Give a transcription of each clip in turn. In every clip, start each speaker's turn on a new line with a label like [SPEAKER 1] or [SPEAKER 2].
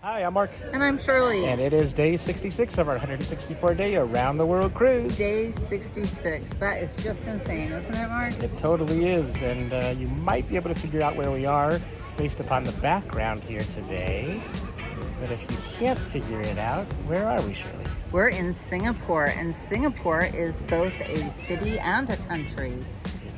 [SPEAKER 1] Hi, I'm Mark.
[SPEAKER 2] And I'm Shirley.
[SPEAKER 1] And it is day 66 of our 164-day Around the World cruise.
[SPEAKER 2] Day 66. That is just insane, isn't it, Mark?
[SPEAKER 1] It totally is. And you might be able to figure out where we are based upon the background here today. But if you can't figure it out, where are we, Shirley?
[SPEAKER 2] We're in Singapore, and Singapore is both a city and a country.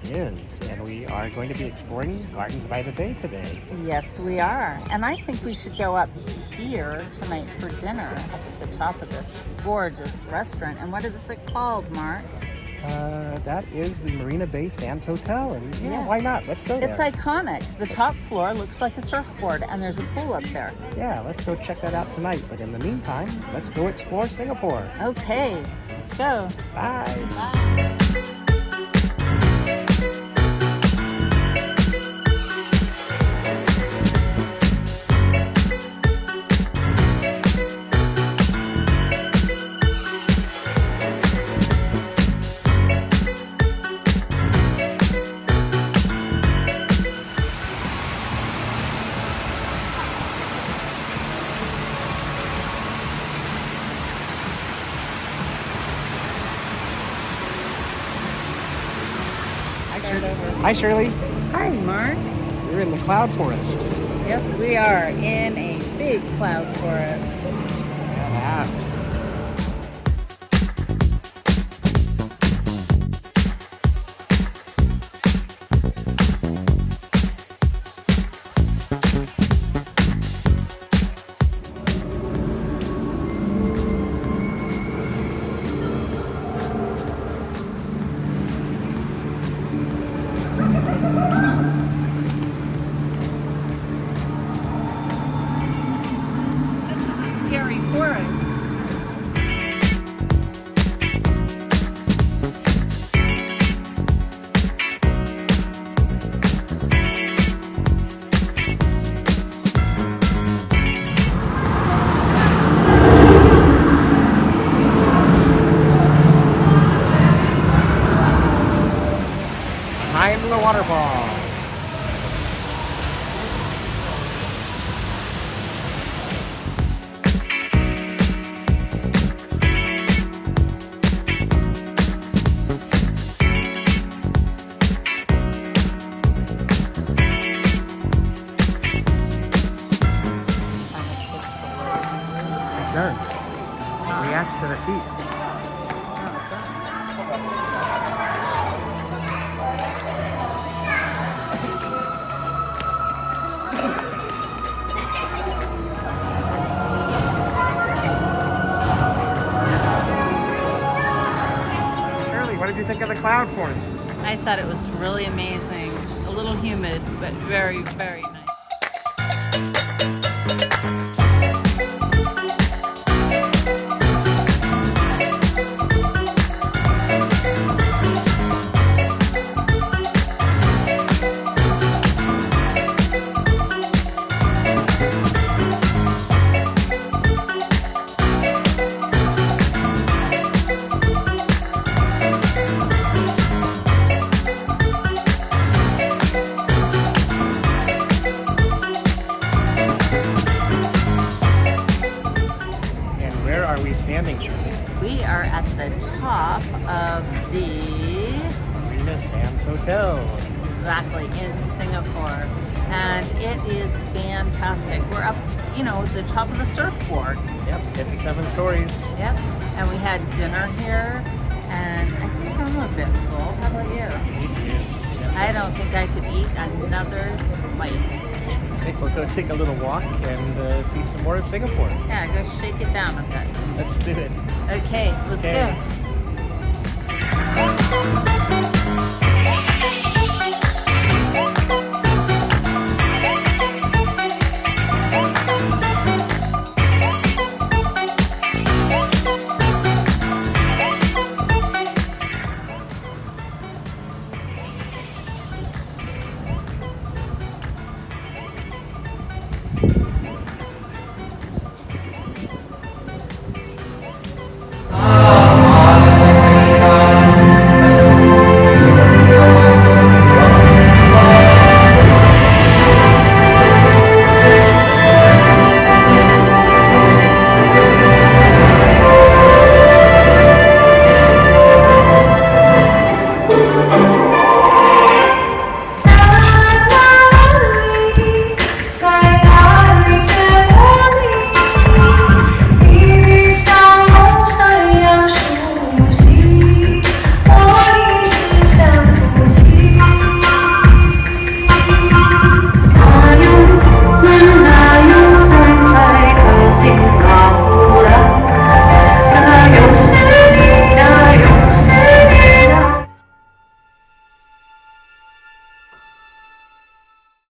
[SPEAKER 1] It is. And we are going to be exploring Gardens by the Bay today.
[SPEAKER 2] Yes, we are. And I think we should go up here tonight for dinner at the top of this gorgeous restaurant. And what is it called, Mark?
[SPEAKER 1] That is the Marina Bay Sands Hotel. And
[SPEAKER 2] Yes.
[SPEAKER 1] why not? Let's go there.
[SPEAKER 2] It's iconic. The top floor looks like a surfboard, and there's a pool up there.
[SPEAKER 1] Yeah, let's go check that out tonight. But in the meantime, let's go explore Singapore.
[SPEAKER 2] Okay, let's go.
[SPEAKER 1] Bye.
[SPEAKER 2] Bye.
[SPEAKER 1] Hi, Shirley.
[SPEAKER 2] Hi, Mark.
[SPEAKER 1] We're in the cloud forest.
[SPEAKER 2] Yes, we are in a big cloud forest.
[SPEAKER 1] Yeah.
[SPEAKER 2] Scary forest.
[SPEAKER 1] High into the waterfall. It does. It reacts to the feet. Shirley, what did you think of the cloud forest?
[SPEAKER 2] I thought it was really amazing. A little humid, but very, very nice.
[SPEAKER 1] And where are we standing, Shirley?
[SPEAKER 2] We are at the top of the,
[SPEAKER 1] Marina Sands Hotel.
[SPEAKER 2] exactly, in Singapore. And it is fantastic. We're up, the top of the surfboard.
[SPEAKER 1] Yep, 57 stories.
[SPEAKER 2] Yep. And we had dinner here, and I think I'm a bit full. How about you?
[SPEAKER 1] Me too. Yep.
[SPEAKER 2] I don't think I could eat another bite.
[SPEAKER 1] I think we'll go take a little walk and see some more of Singapore.
[SPEAKER 2] Yeah, go shake it down a bit.
[SPEAKER 1] Let's do it.
[SPEAKER 2] Okay, let's
[SPEAKER 1] Okay.
[SPEAKER 2] go.